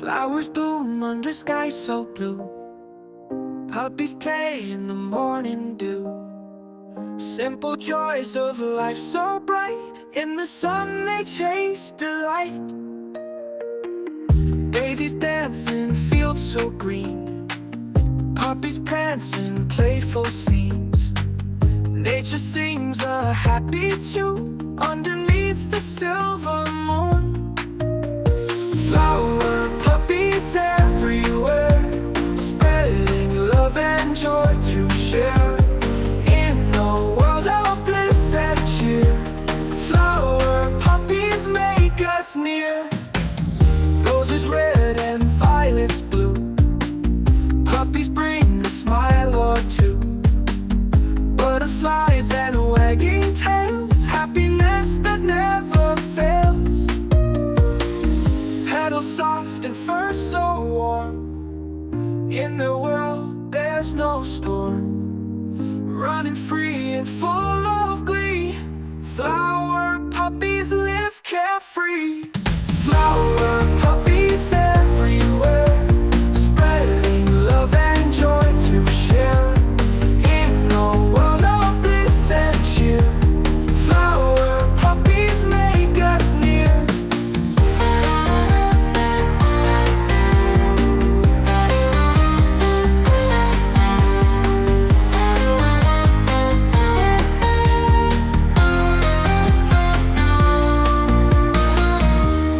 Flowers bloom under skies so blue. Puppies play in the morning dew. Simple joys of life so bright. In the sun they chase delight. Daisies dance in fields so green. Puppies prance in playful scenes. Nature sings a happy tune underneath the silver moon. Flower puppies everywhere, spreading love and joy to share. In a world of bliss and cheer, flower puppies make us near. Roses red and violets blue, puppies bring a smile or two. Butterflies and wagging tails, happiness that never fails. Petals soft and fur so warm, in their world there's no storm. Running free and full of glee, flower puppies live carefree. Flower puppies everywhere, spreading love and joy to share. In a world of bliss and cheer, flower puppies make us near.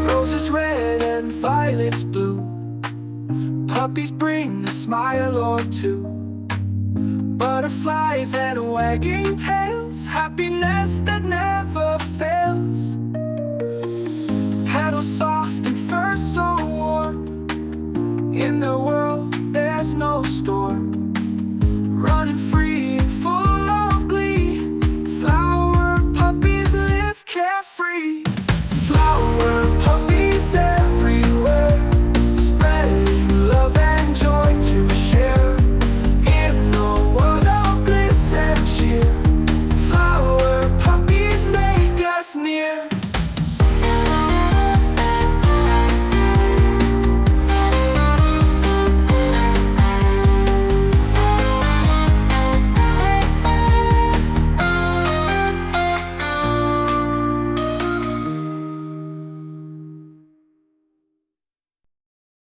Roses red and violets blue, puppies bring a smile or two. Butterflies and wagging tails, happiness that never fails. Petals soft